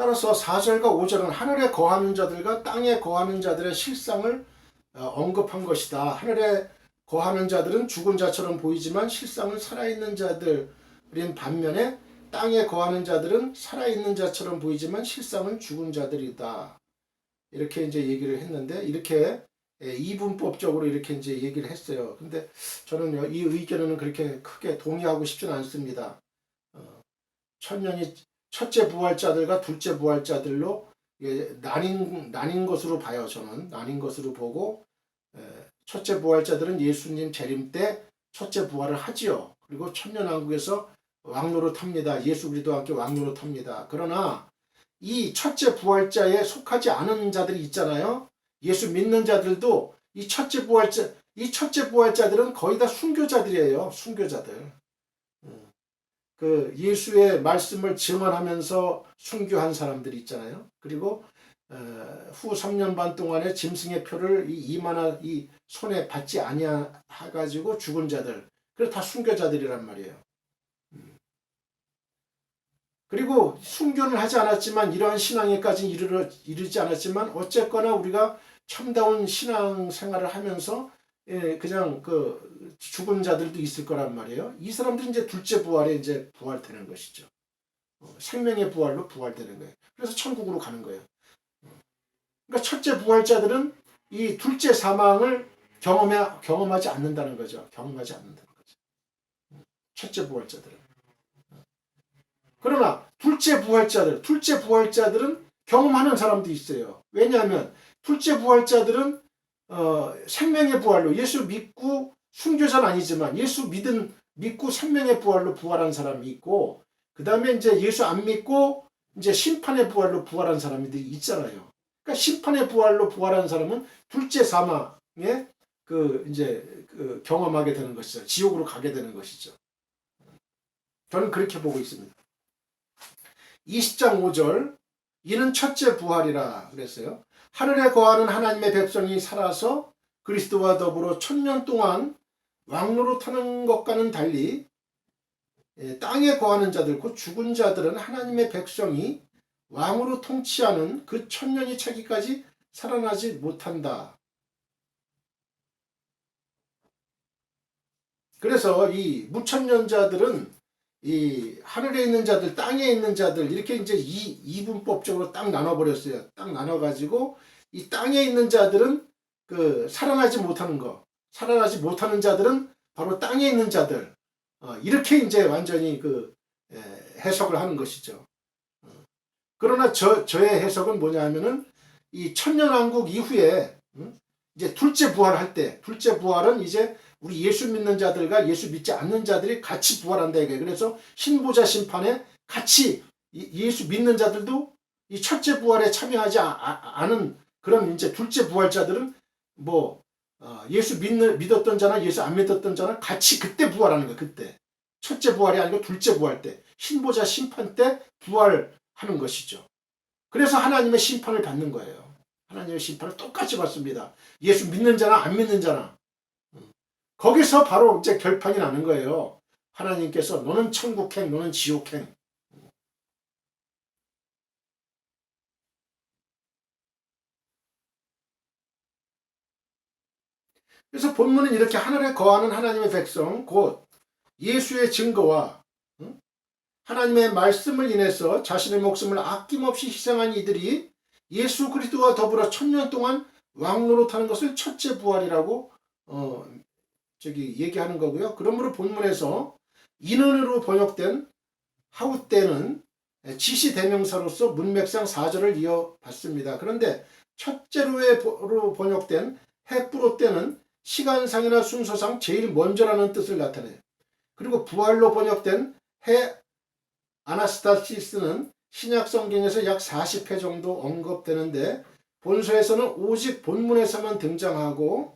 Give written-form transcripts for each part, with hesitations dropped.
따라서 4절과 5절은 하늘에 거하는 자들과 땅에 거하는 자들의 실상을 언급한 것이다. 하늘에 거하는 자들은 죽은 자처럼 보이지만 실상은 살아있는 자들인 반면에 땅에 거하는 자들은 살아있는 자처럼 보이지만 실상은 죽은 자들이다. 이렇게 이제 얘기를 했는데, 이렇게 이분법적으로 이렇게 이제 얘기를 했어요. 근데 저는 이 의견은 그렇게 크게 동의하고 싶지는 않습니다. 천년이 첫째 부활자들과 둘째 부활자들로 나뉜 것으로 봐요. 저는 나뉜 것으로 보고, 첫째 부활자들은 예수님 재림 때 첫째 부활을 하지요. 그리고 천년왕국에서 왕노릇합니다. 예수 그리스도와 함께 왕노릇합니다. 그러나 이 첫째 부활자에 속하지 않은 자들이 있잖아요. 예수 믿는 자들도 이 첫째 부활자들은 거의 다 순교자들이에요. 순교자들. 그 예수의 말씀을 증언하면서 순교한 사람들이 있잖아요. 그리고 후 3년 반 동안에 짐승의 표를 이 손에 받지 아니하 가지고 죽은 자들. 그래서 다 순교자들이란 말이에요. 그리고 순교는 하지 않았지만, 이러한 신앙에까지 이르지 않았지만, 어쨌거나 우리가 참다운 신앙 생활을 하면서 그냥 그 죽은 자들도 있을 거란 말이에요. 이 사람들이 이제 둘째 부활에 이제 부활되는 것이죠. 생명의 부활로 부활되는 거예요. 그래서 천국으로 가는 거예요. 그러니까 첫째 부활자들은 이 둘째 사망을 경험하지 않는다는 거죠. 경험하지 않는다는 거죠. 첫째 부활자들은. 그러나 둘째 부활자들은 경험하는 사람도 있어요. 왜냐하면 둘째 부활자들은 생명의 부활로 예수 믿고, 순교자는 아니지만 예수 믿고 생명의 부활로 부활한 사람이 있고, 그 다음에 이제 예수 안 믿고 이제 심판의 부활로 부활한 사람들이 있잖아요. 그러니까 심판의 부활로 부활한 사람은 둘째 사망에 경험하게 되는 것이죠. 지옥으로 가게 되는 것이죠. 저는 그렇게 보고 있습니다. 20장 5절, 이는 첫째 부활이라 그랬어요. 하늘에 거하는 하나님의 백성이 살아서 그리스도와 더불어 천년 동안 왕노릇하는 것과는 달리, 땅에 거하는 자들, 곧 죽은 자들은 하나님의 백성이 왕으로 통치하는 그 천년이 차기까지 살아나지 못한다. 그래서 이 무천년자들은 이 하늘에 있는 자들, 땅에 있는 자들, 이렇게 이제 이분법적으로 딱 나눠버렸어요. 딱 나눠가지고 이 땅에 있는 자들은 살아나지 못하는 자들은 바로 땅에 있는 자들. 이렇게 이제 완전히 해석을 하는 것이죠. 그러나 저의 해석은 뭐냐 하면은, 이 천년왕국 이후에 이제 둘째 부활은 이제 우리 예수 믿는 자들과 예수 믿지 않는 자들이 같이 부활한다 이거예요. 그래서 흰보자 심판에 같이 예수 믿는 자들도 이 첫째 부활에 참여하지 않은 그런 이제 둘째 부활자들은 예수 믿었던 자나 예수 안 믿었던 자나 같이 그때 부활하는 거예요. 그때 첫째 부활이 아니고 둘째 부활 때, 흰보자 심판 때 부활하는 것이죠. 그래서 하나님의 심판을 받는 거예요. 하나님의 심판을 똑같이 받습니다. 예수 믿는 자나 안 믿는 자나. 거기서 바로 이제 결판이 나는 거예요. 하나님께서 너는 천국행, 너는 지옥행. 그래서 본문은 이렇게 하늘에 거하는 하나님의 백성, 곧 예수의 증거와 하나님의 말씀을 인해서 자신의 목숨을 아낌없이 희생한 이들이 예수 그리스도와 더불어 천년 동안 왕노릇하는 것을 첫째 부활이라고 얘기하는 거고요. 그러므로 본문에서 인언으로 번역된 하우때는 지시대명사로서 문맥상 4절을 이어받습니다. 그런데 첫째로 번역된 헤프로 때는 시간상이나 순서상 제일 먼저라는 뜻을 나타내요. 그리고 부활로 번역된 해 아나스타시스는 신약 성경에서 약 40회 정도 언급되는데, 본서에서는 오직 본문에서만 등장하고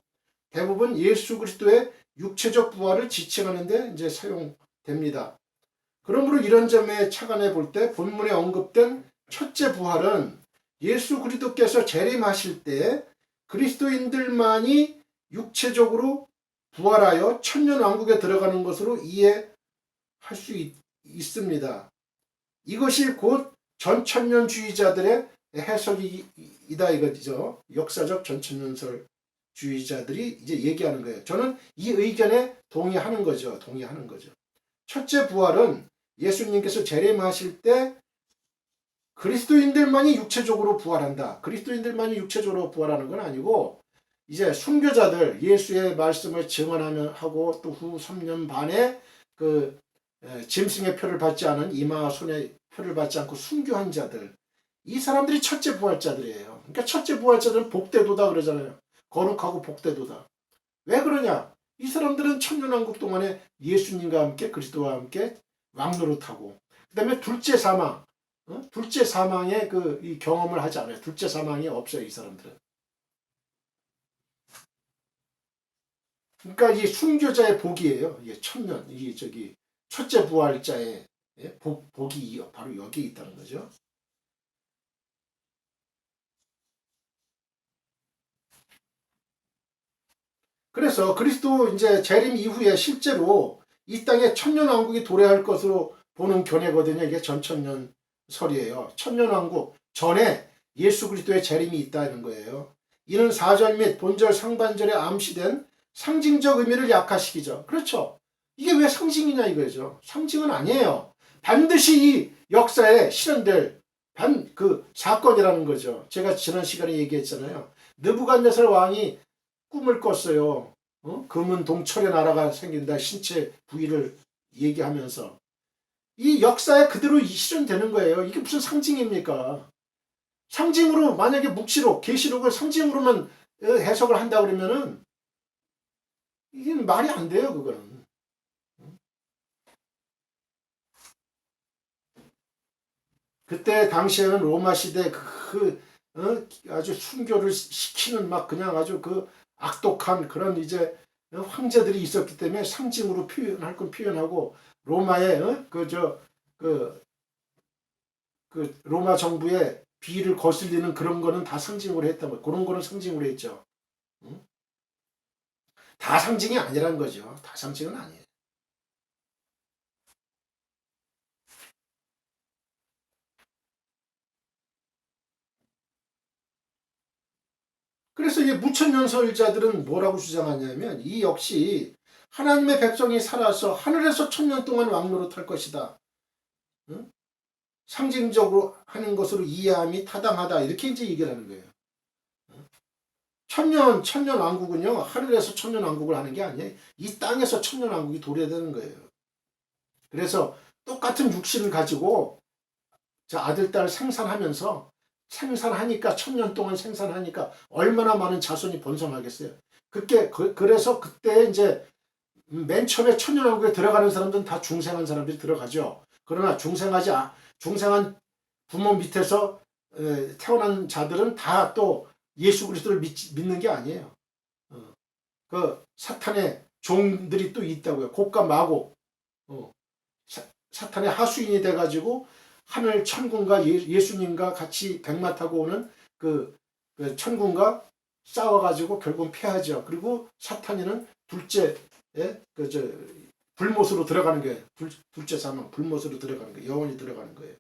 대부분 예수 그리스도의 육체적 부활을 지칭하는 데 이제 사용됩니다. 그러므로 이런 점에 착안해 볼 때 본문에 언급된 첫째 부활은 예수 그리스도께서 재림하실 때 그리스도인들만이 육체적으로 부활하여 천년 왕국에 들어가는 것으로 이해할 수 있습니다. 이것이 곧 전천년주의자들의 해석이다 이거죠. 역사적 전천년설주의자들이 이제 얘기하는 거예요. 저는 이 의견에 동의하는 거죠. 첫째 부활은 예수님께서 재림하실 때 그리스도인들만이 육체적으로 부활한다. 그리스도인들만이 육체적으로 부활하는 건 아니고 이제 순교자들 예수의 말씀을 증언하고 또 후 3년 반에 그 짐승의 표를 받지 않은 이마 손의 표를 받지 않고 순교한 자들, 이 사람들이 첫째 부활자들이에요. 그러니까 첫째 부활자들은 복되도다 그러잖아요. 거룩하고 복되도다. 왜 그러냐? 이 사람들은 천년왕국 동안에 예수님과 함께 그리스도와 함께 왕노릇하고 그 다음에 둘째 사망, 둘째 사망의 이 경험을 하지 않아요. 둘째 사망이 없어요. 이 사람들은. 그러니까 이 순교자의 복이에요. 이게 천년, 이게 첫째 부활자의 복이 바로 여기에 있다는 거죠. 그래서 그리스도 이제 재림 이후에 실제로 이 땅에 천년왕국이 도래할 것으로 보는 견해거든요. 이게 전천년설이에요. 천년왕국 전에 예수 그리스도의 재림이 있다는 거예요. 이는 사절 및 본절 상반절에 암시된 상징적 의미를 약화시키죠. 그렇죠. 이게 왜 상징이냐 이거죠. 상징은 아니에요. 반드시 이 역사에 실현될 그 사건이라는 거죠. 제가 지난 시간에 얘기했잖아요. 느부갓네살 왕이 꿈을 꿨어요. 금은 동철의 나라가 생긴다. 신체 부위를 얘기하면서 이 역사에 그대로 실현되는 거예요. 이게 무슨 상징입니까? 상징으로 만약에 묵시록, 계시록을 상징으로만 해석을 한다 그러면은 이게 말이 안 돼요. 그거는. 그때 당시에는 로마 시대 아주 순교를 시키는 막 그냥 아주 그 악독한 그런 이제 황제들이 있었기 때문에 상징으로 표현할 건 표현하고 로마의 로마 정부의 비위를 거슬리는 그런 거는 다 상징으로 했단 말이에요. 그런 거는 상징으로 했죠. 다 상징이 아니란 거죠. 다 상징은 아니에요. 그래서 이 무천년설자들은 뭐라고 주장하냐면 이 역시 하나님의 백성이 살아서 하늘에서 천년 동안 왕노릇할 것이다. 응? 상징적으로 하는 것으로 이해함이 타당하다. 이렇게 이제 얘기를 하는 거예요. 천년 왕국은요, 하늘에서 천년 왕국을 하는 게 아니에요. 이 땅에서 천년 왕국이 도래되는 거예요. 그래서 똑같은 육신을 가지고 아들, 딸 생산하니까 천년 동안 생산하니까 얼마나 많은 자손이 번성하겠어요. 그래서 그때 이제 맨 처음에 천년왕국에 들어가는 사람들은 다 중생한 사람들이 들어가죠. 그러나 중생한 부모 밑에서 태어난 자들은 다 또 예수 그리스도를 믿는 게 아니에요. 그 사탄의 종들이 또 있다고요. 곡과 마곡. 사탄의 하수인이 돼가지고 하늘 천군과 예수님과 같이 백마 타고 오는 그 천군과 싸워가지고 결국은 패하죠. 그리고 사탄이는 둘째 불못으로 들어가는 거예요. 둘째 사망 불못으로 들어가는 거예요. 영원히 들어가는 거예요.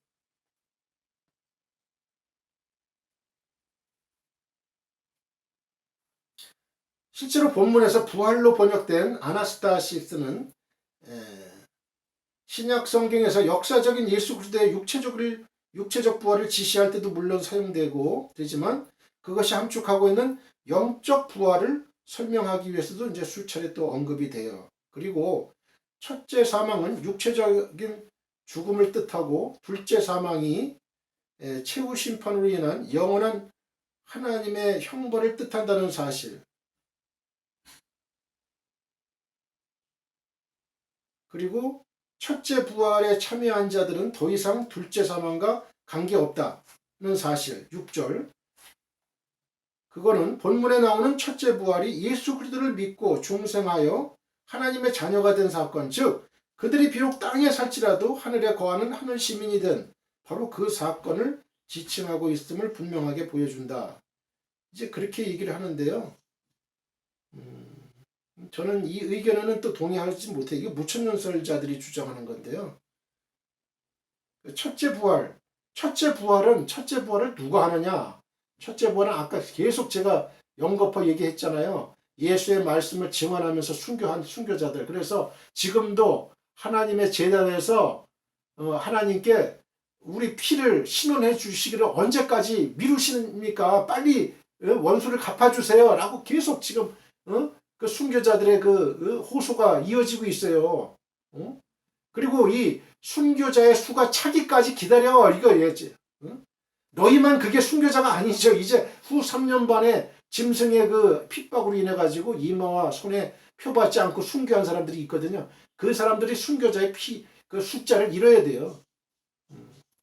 실제로 본문에서 부활로 번역된 아나스타시스는 신약 성경에서 역사적인 예수 그리스도의 육체적 부활을 지시할 때도 물론 사용되고 되지만 그것이 함축하고 있는 영적 부활을 설명하기 위해서도 이제 수차례 또 언급이 돼요. 그리고 첫째 사망은 육체적인 죽음을 뜻하고 둘째 사망이 최후 심판으로 인한 영원한 하나님의 형벌을 뜻한다는 사실. 그리고 첫째 부활에 참여한 자들은 더 이상 둘째 사망과 관계없다는 사실. 6절. 그거는 본문에 나오는 첫째 부활이 예수 그리스도를 믿고 중생하여 하나님의 자녀가 된 사건, 즉 그들이 비록 땅에 살지라도 하늘에 거하는 하늘 시민이 된 바로 그 사건을 지칭하고 있음을 분명하게 보여준다. 이제 그렇게 얘기를 하는데요. 저는 이 의견에는 또 동의하지 못해요. 이게 무천년설자들이 주장하는 건데요. 첫째 부활, 첫째 부활을 누가 하느냐? 첫째 부활은 아까 계속 제가 영거포 얘기했잖아요. 예수의 말씀을 증언하면서 순교한 순교자들. 그래서 지금도 하나님의 제단에서 하나님께 우리 피를 신원해 주시기를 언제까지 미루십니까? 빨리 원수를 갚아주세요. 라고 계속 지금 그 순교자들의 그 호소가 이어지고 있어요. 그리고 이 순교자의 수가 차기까지 기다려. 이거 얘지. 너희만 그게 순교자가 아니죠. 이제 후 3년 반에 짐승의 그 핍박으로 인해 가지고 이마와 손에 표받지 않고 순교한 사람들이 있거든요. 그 사람들이 순교자의 그 숫자를 이뤄야 돼요.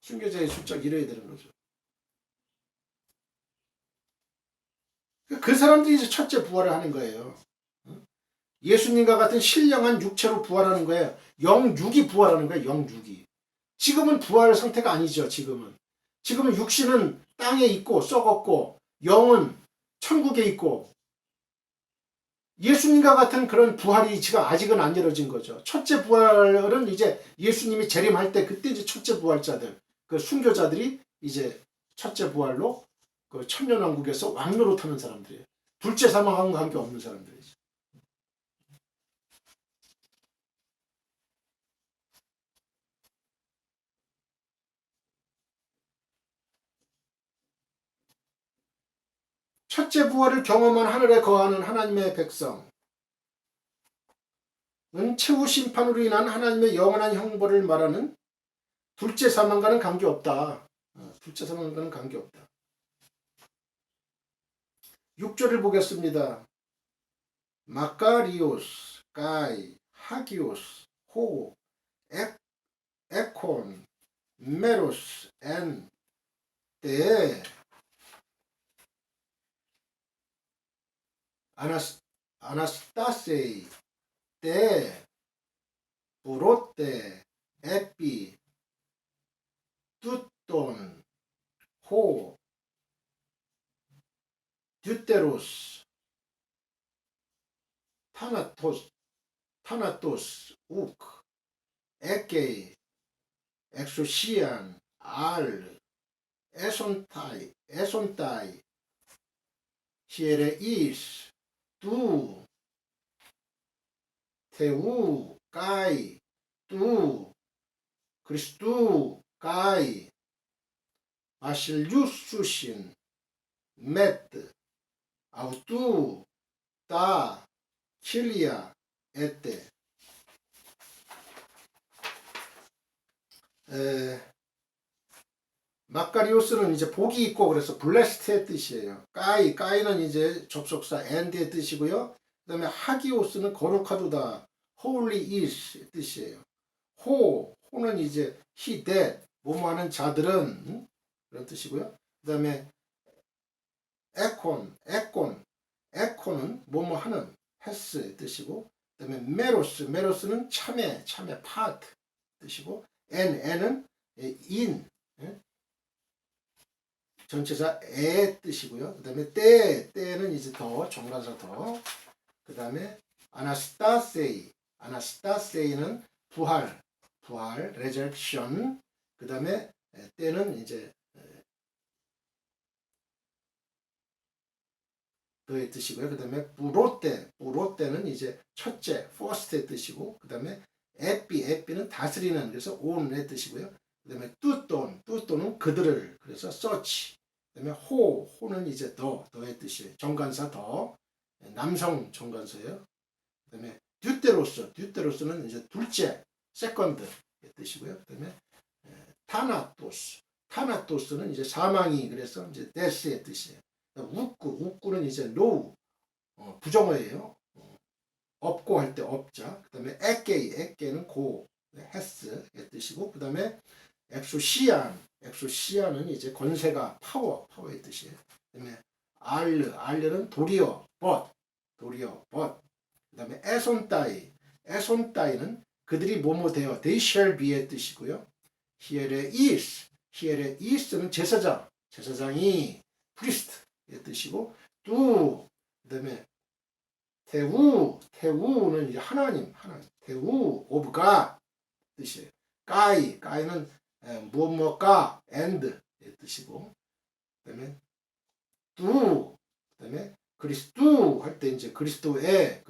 순교자의 숫자를 이뤄야 되는 거죠. 그 사람들이 이제 첫째 부활을 하는 거예요. 예수님과 같은 신령한 육체로 부활하는 거예요. 영육이 부활하는 거예요. 영육이. 지금은 부활 상태가 아니죠. 지금은 육신은 땅에 있고 썩었고 영은 천국에 있고 예수님과 같은 그런 부활이 지금 아직은 안 이루어진 거죠. 첫째 부활은 이제 예수님이 재림할 때 그때 이제 첫째 부활자들 그 순교자들이 이제 첫째 부활로 그 천년왕국에서 왕노릇하는 사람들이에요. 둘째 사망과 관계 없는 사람들이죠. 첫째 부활을 경험한 하늘에 거하는 하나님의 백성은 최후 심판으로 인한 하나님의 영원한 형벌을 말하는 둘째 사망과는 관계없다. 둘째 사망과는 관계없다. 6절을 보겠습니다. 마카리오스, 가이, 하기오스, 호, 에콘, 메로스, 엔, 데, 아나스타세이, 데, 부로테, 에피, 뚜돈, 호, 듀테로스, 타나토스, 우크, 에케이, 엑소시안, 알, 에손타이, 히에레이스, 두, 테우, 까이, 두, 그리스두, 까이, 아실류수신, 메트, 아우투, 따, 킬리아, 에테. 마카리오스는 이제 복이 있고 그래서 블레스트의 뜻이에요. 까이는 이제 접속사 and의 뜻이고요. 그 다음에 하기오스는 거룩하도다, holy is 뜻이에요. 호는 이제 he that 뭐뭐하는 자들은 그런 뜻이고요. 그 다음에 에콘은 뭐뭐하는 했스의 뜻이고, 그 다음에 메로스는 참회 part 뜻이고, n은 in 전체사 의 뜻이고요. 그 다음에 때는 이제 더 정관사 더. 그 다음에 아나스타세이는 부활 resurrection. 그 다음에 때는 이제 더의 뜻이고요. 그 다음에 부로때는 이제 첫째 first의 뜻이고, 그 다음에 에피는 다스리는, 그래서 on의 뜻이고요. 그 다음에 뚜돈은 그들을, 그래서 search. 그 다음에 호는 이제 더의 뜻이에요. 정관사 더, 남성 정관사예요. 그 다음에 듀테로스는 이제 둘째, 세컨드의 뜻이고요. 그 다음에 타나토스는 이제 사망이, 그래서 이제 데스의 뜻이에요. 우꾸는 이제 노우, 부정어예요. 없고 할 때 없자. 그 다음에 에케는 고, 헤스의 뜻이고, 그 다음에 엑소시안은 이제 권세가 파워의 뜻이에요. 그 다음에 알르는 도리어, 그 다음에 에손따이는 그들이 뭐뭐 되어, they shall be의 뜻이고요. 히에레이스는 제사장이 프리스트의 뜻이고, 그 다음에 테우는 이제 하나님, 테우 오브 가 뜻이에요. 까이는 무엇무엇과 and 뜻이고, 그다음에 do, 그다음에 그리스도 할 때 이제 그리스도의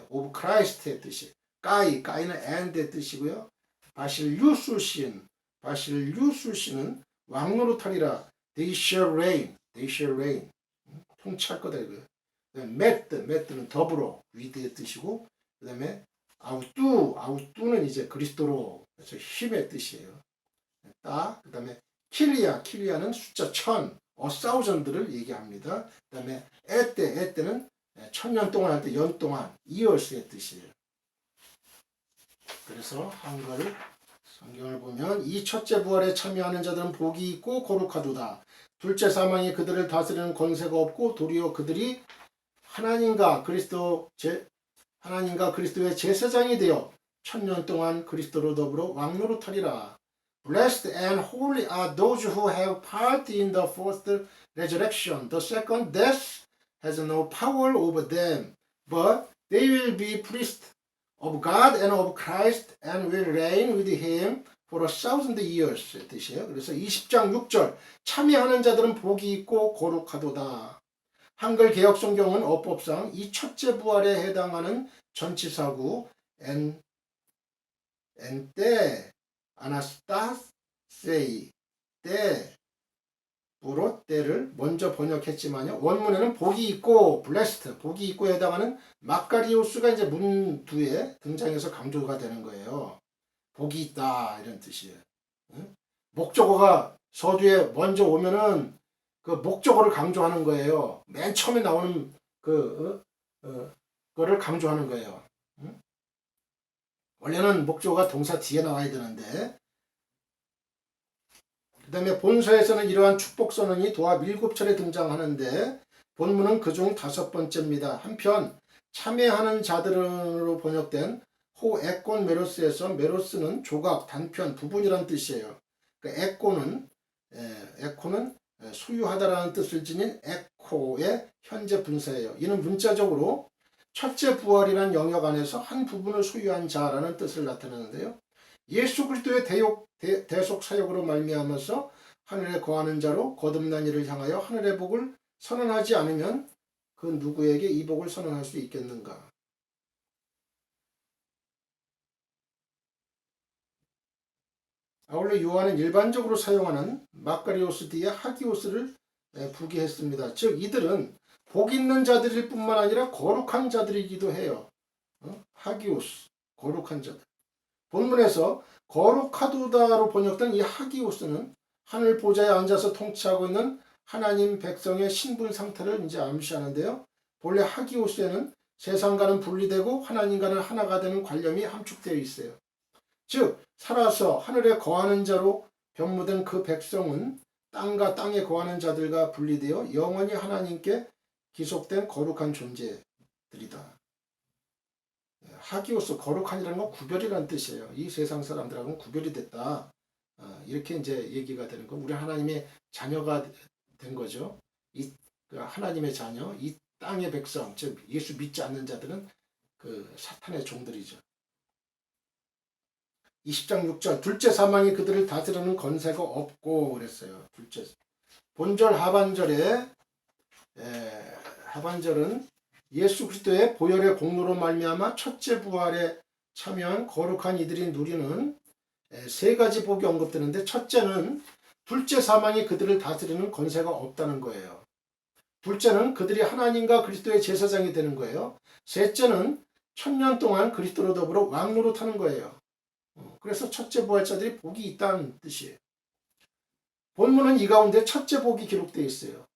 of Christ의 뜻이 까이는 and의 뜻이고요. 바실류술신 바실류술신은 왕노릇하리라. They shall reign 통치할 거다 이거예요. 매트는 더불어 위드의 뜻이고, 그 다음에 아우뚜는 이제 그리스도로 그래서 힘의 뜻이에요. 그 다음에 킬리아는 숫자 1000 1000를 얘기합니다. 그 다음에 에때는 1000년 동안 할 때 연 동안 years의 뜻이에요. 그래서 한글 성경을 보면 이 첫째 부활에 참여하는 자들은 복이 있고 거룩하도다. 둘째 사망이 그들을 다스리는 권세가 없고 도리어 그들이 하나님과 그리스도의 제사장이 되어 1000년 동안 그리스도로 더불어 왕노릇하리라. Blessed and holy are those who have part in the first resurrection. The second death has no power over them, but they will be priests of God and of Christ and will reign with him for 1000 years 뜻이에요. 그래서 20장 6절 참여하는 자들은 복이 있고 거룩하도다. 한글 개혁 성경은 어법상 이 첫째 부활에 해당하는 전치사구 엔때 아나스타세이 때로 때를 먼저 번역했지만요. 원문에는 복이 있고 blessed 복이 있고에 해당하는 마카리오스가 이제 문 뒤에 등장해서 강조가 되는 거예요. 복이 있다 이런 뜻이에요. 목적어가 서두에 먼저 오면은 그 목적어를 강조하는 거예요. 맨 처음에 나오는 거를 강조하는 거예요. 원래는 목적어가 동사 뒤에 나와야 되는데, 그 다음에 본서에서는 이러한 축복 선언이 도합 7차례 등장하는데 본문은 그중 5번째입니다. 한편 참여하는 자들로 번역된 호 에콘 메로스에서 메로스는 조각, 단편, 부분이란 뜻이에요. 그 에코는 소유하다라는 뜻을 지닌 에코의 현재 분사예요. 이는 문자적으로 첫째 부활이라는 영역 안에서 한 부분을 소유한 자라는 뜻을 나타내는데요. 예수 그리스도의 대속 사역으로 말미암아서 하늘에 거하는 자로 거듭난 이를 향하여 하늘의 복을 선언하지 않으면 그 누구에게 이 복을 선언할 수 있겠는가? 아울러 요한은 일반적으로 사용하는 마카리오스 뒤에 하기오스를 부기했습니다. 즉 이들은 복 있는 자들일 뿐만 아니라 거룩한 자들이기도 해요. 하기오스, 거룩한 자들. 본문에서 거룩하도다로 번역된 이 하기오스는 하늘 보좌에 앉아서 통치하고 있는 하나님 백성의 신분 상태를 이제 암시하는데요. 본래 하기오스에는 세상과는 분리되고 하나님과는 하나가 되는 관념이 함축되어 있어요. 즉 살아서 하늘에 거하는 자로 변무된 그 백성은 땅과 땅에 거하는 자들과 분리되어 영원히 하나님께 기속된 거룩한 존재들이다. 하기오스 거룩한이라는 건 구별이라는 뜻이에요. 이 세상 사람들하고는 구별이 됐다. 이렇게 이제 얘기가 되는 거. 우리 하나님의 자녀가 된 거죠. 이 하나님의 자녀, 이 땅의 백성, 즉 예수 믿지 않는 자들은 그 사탄의 종들이죠. 20장 6절 둘째 사망이 그들을 다스리는 권세가 없고 그랬어요. 둘째 본절 하반절은 예수 그리스도의 보혈의 공로로 말미암아 첫째 부활에 참여한 거룩한 이들이 누리는 세 가지 복이 언급되는데, 첫째는 둘째 사망이 그들을 다스리는 권세가 없다는 거예요. 둘째는 그들이 하나님과 그리스도의 제사장이 되는 거예요. 셋째는 1000년 동안 그리스도로 더불어 왕노릇하는 거예요. 그래서 첫째 부활자들이 복이 있다는 뜻이에요. 본문은 이 가운데 첫째 복이 기록되어 있어요.